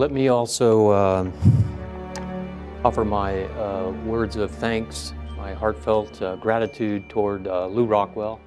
Let me also offer my words of thanks, my heartfelt gratitude toward Lou Rockwell,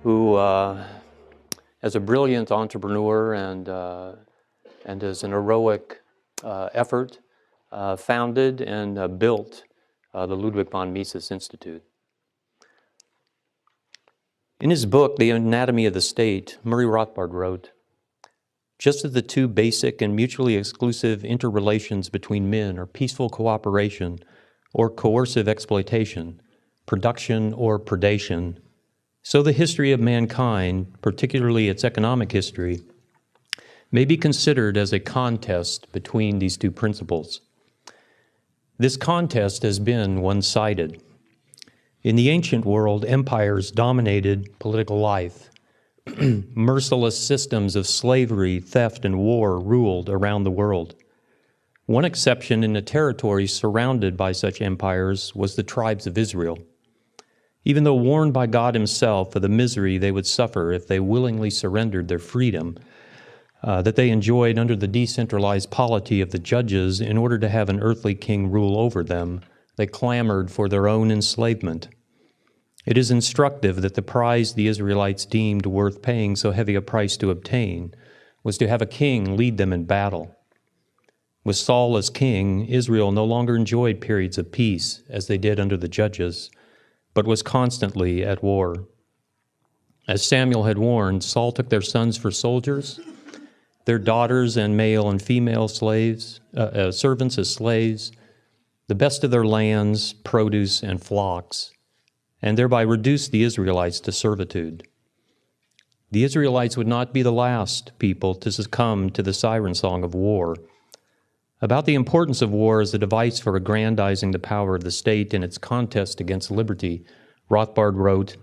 who, as a brilliant entrepreneur and as an heroic effort, founded and built the Ludwig von Mises Institute. In his book, The Anatomy of the State, Murray Rothbard wrote, "Just as the two basic and mutually exclusive interrelations between men are peaceful cooperation or coercive exploitation, production or predation, so the history of mankind, particularly its economic history, may be considered as a contest between these two principles. This contest has been one-sided. In the ancient world, empires dominated political life. Merciless systems of slavery, theft, and war ruled around the world. One exception in the territories surrounded by such empires was the tribes of Israel. Even though warned by God himself of the misery they would suffer if they willingly surrendered their freedom that they enjoyed under the decentralized polity of the judges in order to have an earthly king rule over them, they clamored for their own enslavement. It is instructive that the prize the Israelites deemed worth paying so heavy a price to obtain was to have a king lead them in battle. With Saul as king, Israel no longer enjoyed periods of peace as they did under the judges, but was constantly at war. As Samuel had warned, Saul took their sons for soldiers, their daughters and male and female servants as slaves, the best of their lands, produce, and flocks, and thereby reduced the Israelites to servitude. The Israelites would not be the last people to succumb to the siren song of war. About the importance of war as a device for aggrandizing the power of the state in its contest against liberty, Rothbard wrote,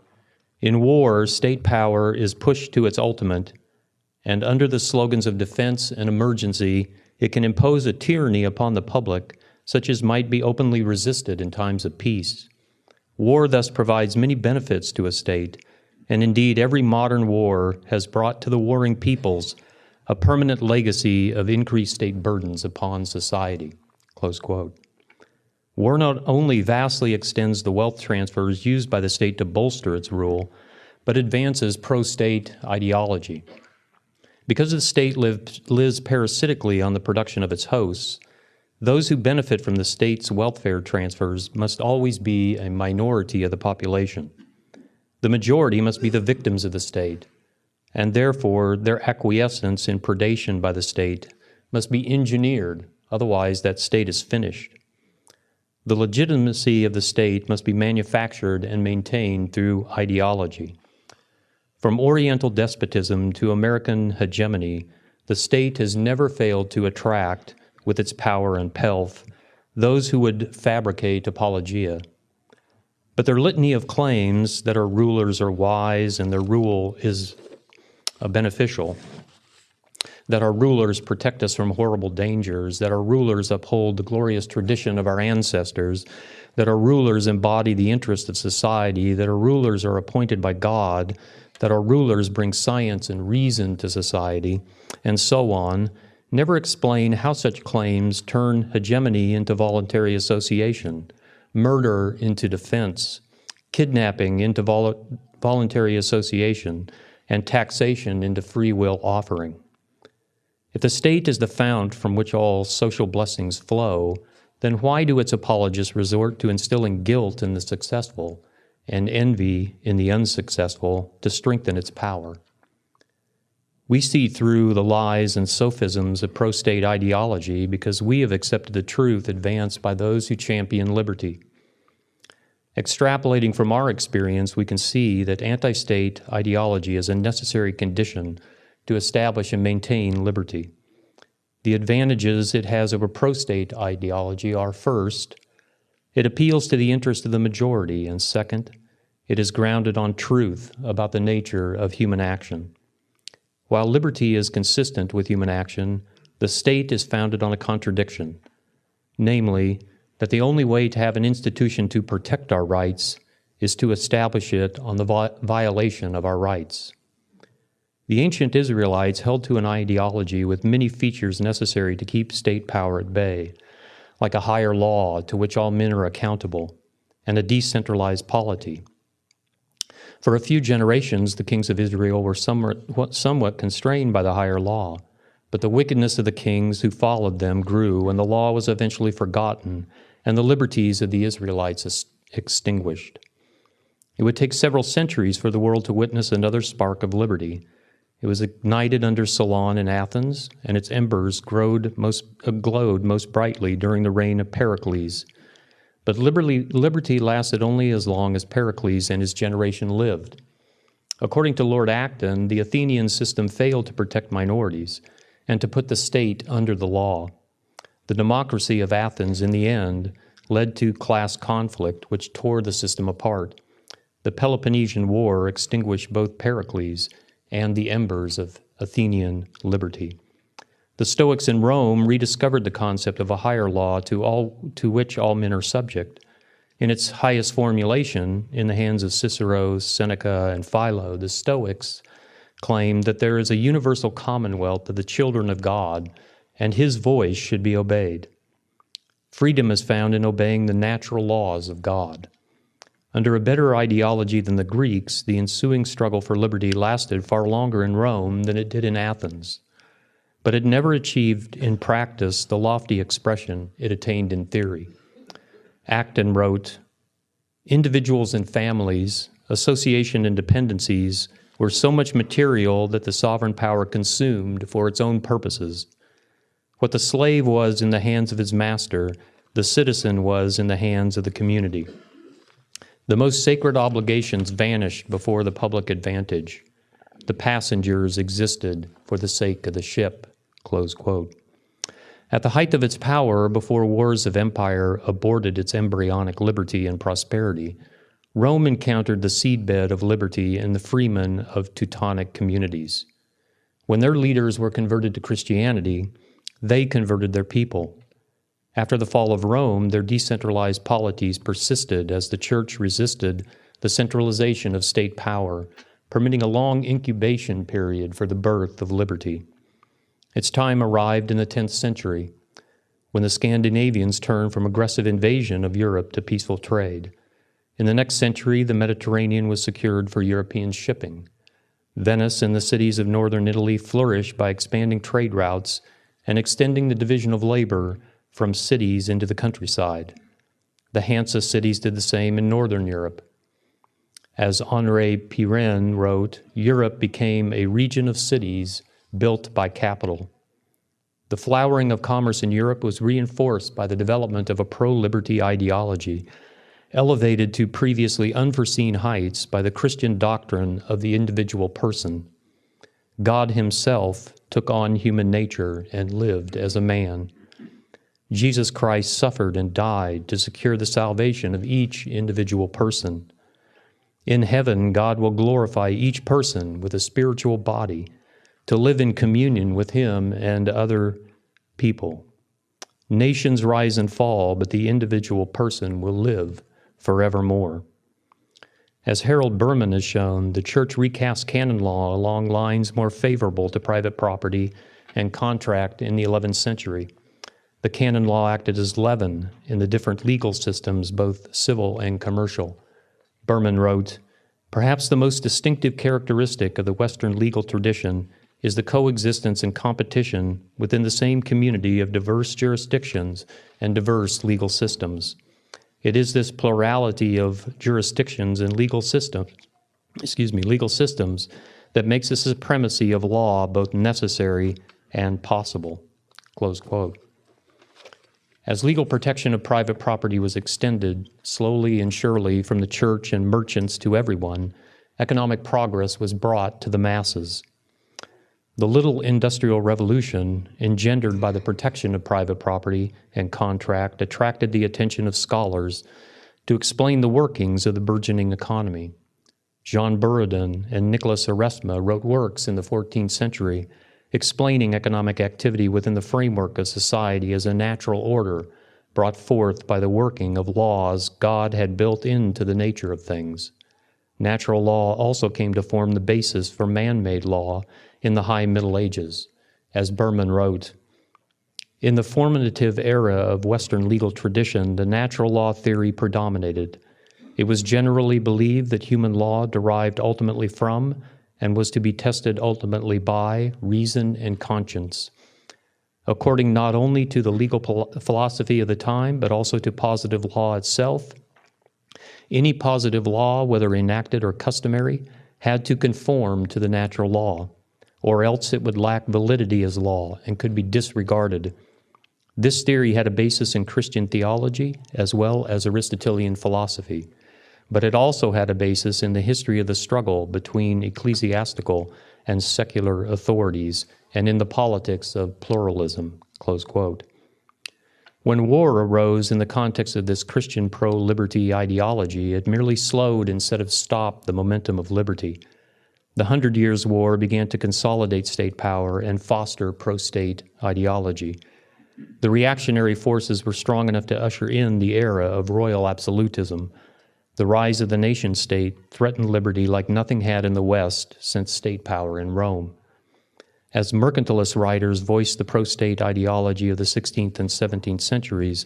"In war, state power is pushed to its ultimate, and under the slogans of defense and emergency, it can impose a tyranny upon the public such as might be openly resisted in times of peace. War thus provides many benefits to a state, and indeed every modern war has brought to the warring peoples a permanent legacy of increased state burdens upon society." Close quote. War not only vastly extends the wealth transfers used by the state to bolster its rule, but advances pro-state ideology. Because the state lives parasitically on the production of its hosts, those who benefit from the state's welfare transfers must always be a minority of the population. The majority must be the victims of the state, and therefore their acquiescence in predation by the state must be engineered, otherwise that state is finished. The legitimacy of the state must be manufactured and maintained through ideology. From Oriental despotism to American hegemony, the state has never failed to attract, with its power and pelf, those who would fabricate apologia. But their litany of claims that our rulers are wise and their rule is beneficial, that our rulers protect us from horrible dangers, that our rulers uphold the glorious tradition of our ancestors, that our rulers embody the interest of society, that our rulers are appointed by God, that our rulers bring science and reason to society, and so on, never explain how such claims turn hegemony into voluntary association, murder into defense, kidnapping into voluntary association, and taxation into free will offering. If the state is the fount from which all social blessings flow, then why do its apologists resort to instilling guilt in the successful and envy in the unsuccessful to strengthen its power? We see through the lies and sophisms of pro-state ideology because we have accepted the truth advanced by those who champion liberty. Extrapolating from our experience, we can see that anti-state ideology is a necessary condition to establish and maintain liberty. The advantages it has over pro-state ideology are, first, it appeals to the interest of the majority, and second, it is grounded on truth about the nature of human action. While liberty is consistent with human action, the state is founded on a contradiction, namely, that the only way to have an institution to protect our rights is to establish it on the violation of our rights. The ancient Israelites held to an ideology with many features necessary to keep state power at bay, like a higher law to which all men are accountable, and a decentralized polity. For a few generations, the kings of Israel were somewhat constrained by the higher law, but the wickedness of the kings who followed them grew, and the law was eventually forgotten, and the liberties of the Israelites extinguished. It would take several centuries for the world to witness another spark of liberty. It was ignited under Solon in Athens, and its embers glowed most brightly during the reign of Pericles. But liberty lasted only as long as Pericles and his generation lived. According to Lord Acton, the Athenian system failed to protect minorities and to put the state under the law. The democracy of Athens, in the end, led to class conflict, which tore the system apart. The Peloponnesian War extinguished both Pericles and the embers of Athenian liberty. The Stoics in Rome rediscovered the concept of a higher law to which all men are subject. In its highest formulation, in the hands of Cicero, Seneca, and Philo, the Stoics claimed that there is a universal commonwealth of the children of God, and his voice should be obeyed. Freedom is found in obeying the natural laws of God. Under a better ideology than the Greeks, the ensuing struggle for liberty lasted far longer in Rome than it did in Athens, but it never achieved in practice the lofty expression it attained in theory. Acton wrote, "Individuals and families, association and dependencies were so much material that the sovereign power consumed for its own purposes. What the slave was in the hands of his master, the citizen was in the hands of the community. The most sacred obligations vanished before the public advantage. The passengers existed for the sake of the ship." Close quote. At the height of its power, before wars of empire aborted its embryonic liberty and prosperity, Rome encountered the seedbed of liberty in the freemen of Teutonic communities. When their leaders were converted to Christianity, they converted their people. After the fall of Rome, their decentralized polities persisted as the church resisted the centralization of state power, permitting a long incubation period for the birth of liberty. Its time arrived in the 10th century, when the Scandinavians turned from aggressive invasion of Europe to peaceful trade. In the next century, the Mediterranean was secured for European shipping. Venice and the cities of northern Italy flourished by expanding trade routes and extending the division of labor from cities into the countryside. The Hansa cities did the same in northern Europe. As Henri Pirenne wrote, "Europe became a region of cities built by capital." The flowering of commerce in Europe was reinforced by the development of a pro-liberty ideology, elevated to previously unforeseen heights by the Christian doctrine of the individual person. God himself took on human nature and lived as a man. Jesus Christ suffered and died to secure the salvation of each individual person. In heaven, God will glorify each person with a spiritual body to live in communion with him and other people. Nations rise and fall, but the individual person will live forevermore. As Harold Berman has shown, the church recast canon law along lines more favorable to private property and contract in the 11th century. The canon law acted as leaven in the different legal systems, both civil and commercial. Berman wrote, "Perhaps the most distinctive characteristic of the Western legal tradition is the coexistence and competition within the same community of diverse jurisdictions and diverse legal systems. It is this plurality of jurisdictions and legal systems that makes the supremacy of law both necessary and possible." Close quote. As legal protection of private property was extended slowly and surely from the church and merchants to everyone, economic progress was brought to the masses. The little industrial revolution, engendered by the protection of private property and contract, attracted the attention of scholars to explain the workings of the burgeoning economy. Jean Buridan and Nicholas Oresme wrote works in the 14th century explaining economic activity within the framework of society as a natural order brought forth by the working of laws God had built into the nature of things. Natural law also came to form the basis for man-made law in the High Middle Ages. As Berman wrote, "In the formative era of Western legal tradition, the natural law theory predominated. It was generally believed that human law derived ultimately from and was to be tested ultimately by reason and conscience. According not only to the legal philosophy of the time, but also to positive law itself, any positive law, whether enacted or customary, had to conform to the natural law, or else it would lack validity as law and could be disregarded. This theory had a basis in Christian theology as well as Aristotelian philosophy, but it also had a basis in the history of the struggle between ecclesiastical and secular authorities and in the politics of pluralism." Close quote. When war arose in the context of this Christian pro-liberty ideology, it merely slowed instead of stopped the momentum of liberty. The 100 Years' War began to consolidate state power and foster pro-state ideology. The reactionary forces were strong enough to usher in the era of royal absolutism. The rise of the nation-state threatened liberty like nothing had in the West since state power in Rome. As mercantilist writers voiced the pro-state ideology of the 16th and 17th centuries,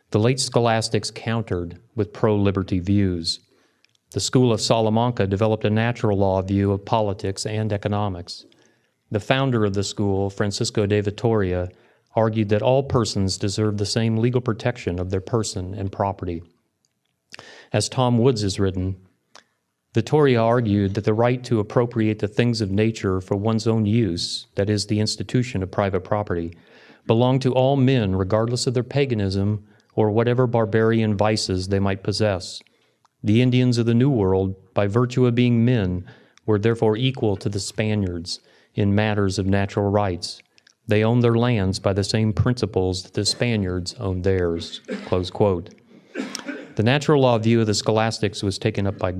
the late scholastics countered with pro-liberty views. The school of Salamanca developed a natural law view of politics and economics. The founder of the school, Francisco de Vitoria, argued that all persons deserve the same legal protection of their person and property. As Tom Woods has written, Vittoria argued that the right to appropriate the things of nature for one's own use, that is, the institution of private property, belonged to all men regardless of their paganism or whatever barbarian vices they might possess. The Indians of the New World, by virtue of being men, were therefore equal to the Spaniards in matters of natural rights. They owned their lands by the same principles that the Spaniards owned theirs." Close quote. The natural law view of the scholastics was taken up by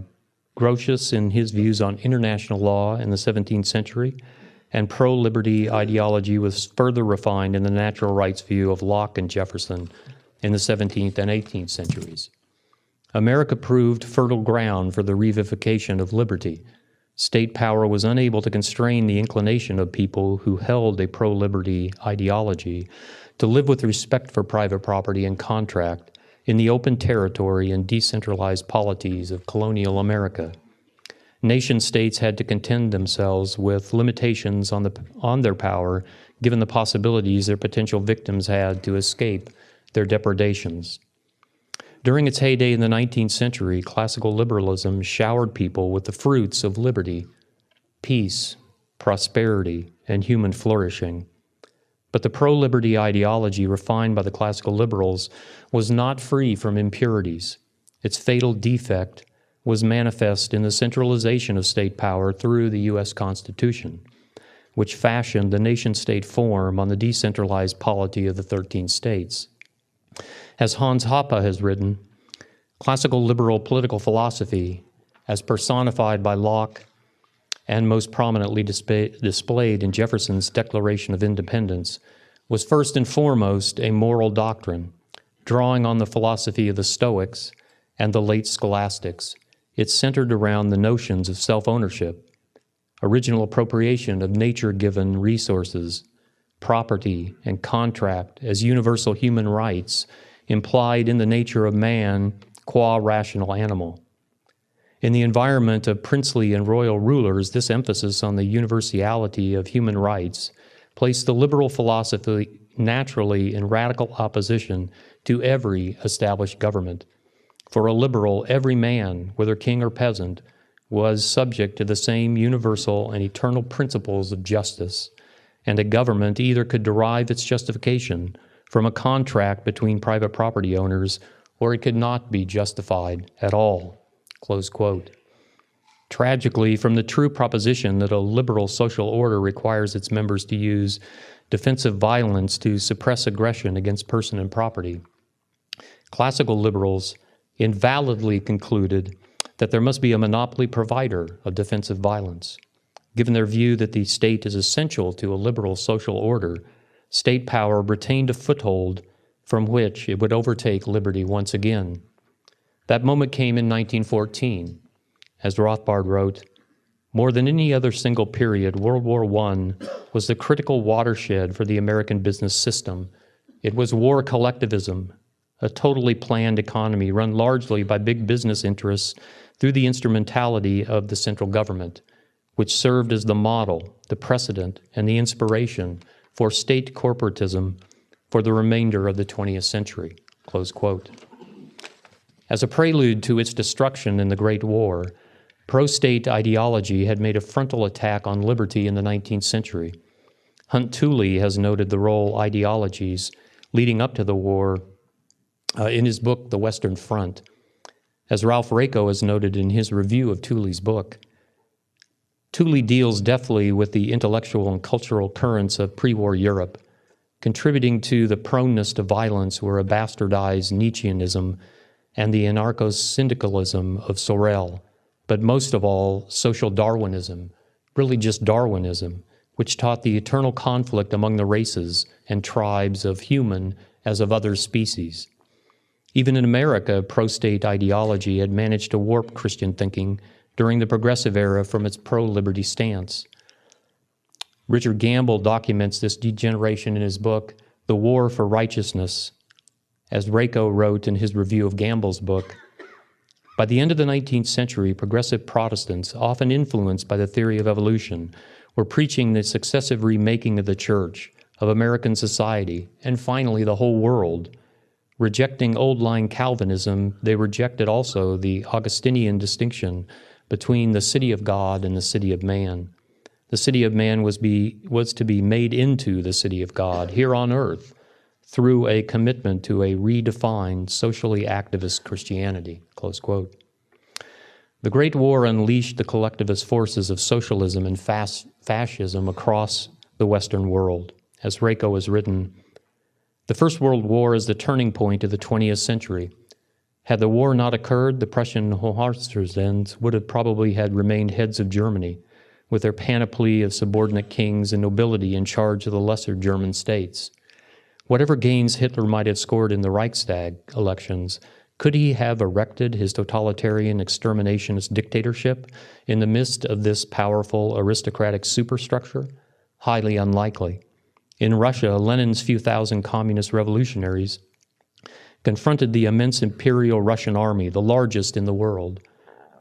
Grotius in his views on international law in the 17th century, and pro-liberty ideology was further refined in the natural rights view of Locke and Jefferson in the 17th and 18th centuries. America proved fertile ground for the revivification of liberty. State power was unable to constrain the inclination of people who held a pro-liberty ideology to live with respect for private property and contract in the open territory and decentralized polities of colonial America. Nation-states had to contend themselves with limitations on their power, given the possibilities their potential victims had to escape their depredations. During its heyday in the 19th century, classical liberalism showered people with the fruits of liberty, peace, prosperity, and human flourishing. But the pro-liberty ideology refined by the classical liberals was not free from impurities. Its fatal defect was manifest in the centralization of state power through the U.S. Constitution, which fashioned the nation-state form on the decentralized polity of the 13 states. As Hans Hoppe has written, classical liberal political philosophy, as personified by Locke and most prominently displayed in Jefferson's Declaration of Independence, was first and foremost a moral doctrine. Drawing on the philosophy of the Stoics and the late scholastics, it centered around the notions of self-ownership, original appropriation of nature-given resources, property, and contract as universal human rights implied in the nature of man qua rational animal. In the environment of princely and royal rulers, this emphasis on the universality of human rights placed the liberal philosophy naturally in radical opposition to every established government. For a liberal, every man, whether king or peasant, was subject to the same universal and eternal principles of justice, and a government either could derive its justification from a contract between private property owners, or it could not be justified at all. Close quote. Tragically, from the true proposition that a liberal social order requires its members to use defensive violence to suppress aggression against person and property, classical liberals invalidly concluded that there must be a monopoly provider of defensive violence. Given their view that the state is essential to a liberal social order, state power retained a foothold from which it would overtake liberty once again. That moment came in 1914. As Rothbard wrote, more than any other single period, World War I was the critical watershed for the American business system. It was war collectivism, a totally planned economy run largely by big business interests through the instrumentality of the central government, which served as the model, the precedent, and the inspiration for state corporatism for the remainder of the 20th century, close quote. As a prelude to its destruction in the Great War, pro-state ideology had made a frontal attack on liberty in the 19th century. Hunt Tooley has noted the role ideologies leading up to the war in his book, The Western Front. As Ralph Raico has noted in his review of Tooley's book, Tooley deals deftly with the intellectual and cultural currents of pre-war Europe. Contributing to the proneness to violence were a bastardized Nietzscheanism and the anarcho-syndicalism of Sorel, but most of all, social Darwinism, really just Darwinism, which taught the eternal conflict among the races and tribes of human as of other species. Even in America, pro-state ideology had managed to warp Christian thinking during the Progressive era from its pro-liberty stance. Richard Gamble documents this degeneration in his book, The War for Righteousness. As Raico wrote in his review of Gamble's book, by the end of the 19th century, progressive Protestants, often influenced by the theory of evolution, were preaching the successive remaking of the church, of American society, and finally the whole world. Rejecting old-line Calvinism, they rejected also the Augustinian distinction between the city of God and the city of man. The city of man was to be made into the city of God here on earth through a commitment to a redefined, socially activist Christianity, close quote. The Great War unleashed the collectivist forces of socialism and fascism across the Western world. As Raico has written, the First World War is the turning point of the 20th century. Had the war not occurred, the Prussian Hohenzollernens would have probably had remained heads of Germany, with their panoply of subordinate kings and nobility in charge of the lesser German states. Whatever gains Hitler might have scored in the Reichstag elections, could he have erected his totalitarian exterminationist dictatorship in the midst of this powerful aristocratic superstructure? Highly unlikely. In Russia, Lenin's few thousand communist revolutionaries confronted the immense Imperial Russian army, the largest in the world.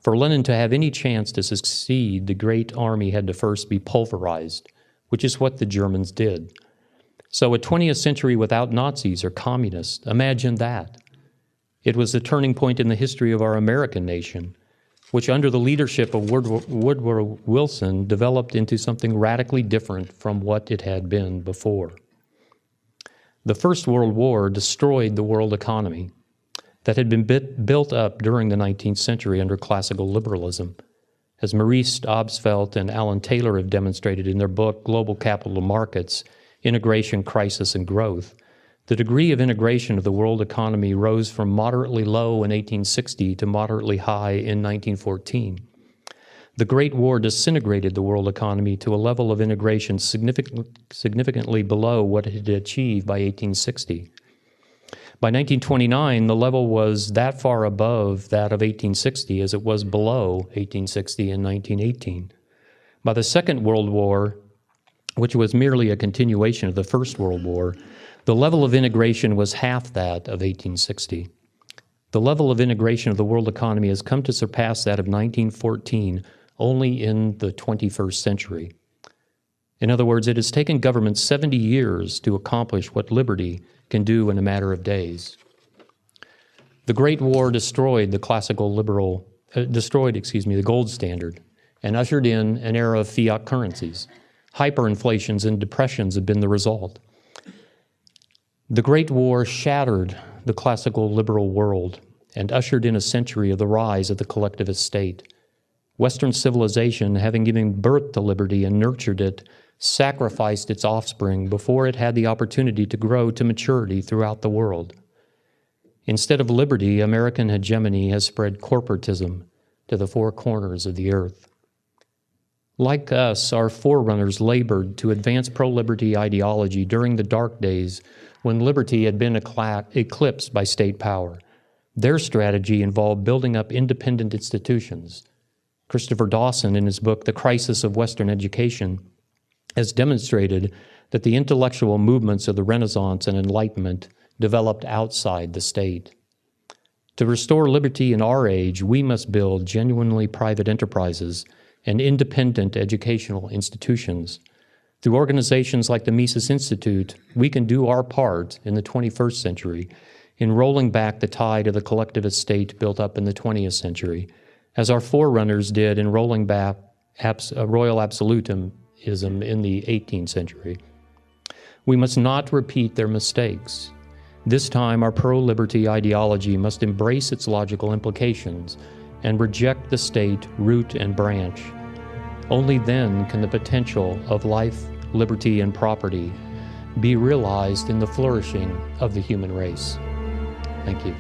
For Lenin to have any chance to succeed, the great army had to first be pulverized, which is what the Germans did. So a 20th century without Nazis or communists, imagine that. It was the turning point in the history of our American nation, which under the leadership of Woodrow Wilson developed into something radically different from what it had been before. The First World War destroyed the world economy that had been built up during the 19th century under classical liberalism. As Maurice Obstfeld and Alan Taylor have demonstrated in their book, Global Capital Markets, Integration, Crisis, and Growth, the degree of integration of the world economy rose from moderately low in 1860 to moderately high in 1914. The Great War disintegrated the world economy to a level of integration significantly below what it had achieved by 1860. By 1929, the level was that far above that of 1860 as it was below 1860 and 1918. By the Second World War, which was merely a continuation of the First World War, the level of integration was half that of 1860. The level of integration of the world economy has come to surpass that of 1914 only in the 21st century. In other words, it has taken governments 70 years to accomplish what liberty can do in a matter of days. The Great War destroyed the the gold standard and ushered in an era of fiat currencies. Hyperinflations and depressions have been the result. The Great War shattered the classical liberal world and ushered in a century of the rise of the collectivist state. Western civilization, having given birth to liberty and nurtured it, sacrificed its offspring before it had the opportunity to grow to maturity throughout the world. Instead of liberty, American hegemony has spread corporatism to the four corners of the earth. Like us, our forerunners labored to advance pro-liberty ideology during the dark days when liberty had been eclipsed by state power. Their strategy involved building up independent institutions, Christopher Dawson, in his book, The Crisis of Western Education, has demonstrated that the intellectual movements of the Renaissance and Enlightenment developed outside the state. To restore liberty in our age, we must build genuinely private enterprises and independent educational institutions. Through organizations like the Mises Institute, we can do our part in the 21st century in rolling back the tide of the collectivist state built up in the 20th century, as our forerunners did in rolling back royal absolutism in the 18th century. We must not repeat their mistakes. This time, our pro-liberty ideology must embrace its logical implications and reject the state root and branch. Only then can the potential of life, liberty, and property be realized in the flourishing of the human race. Thank you.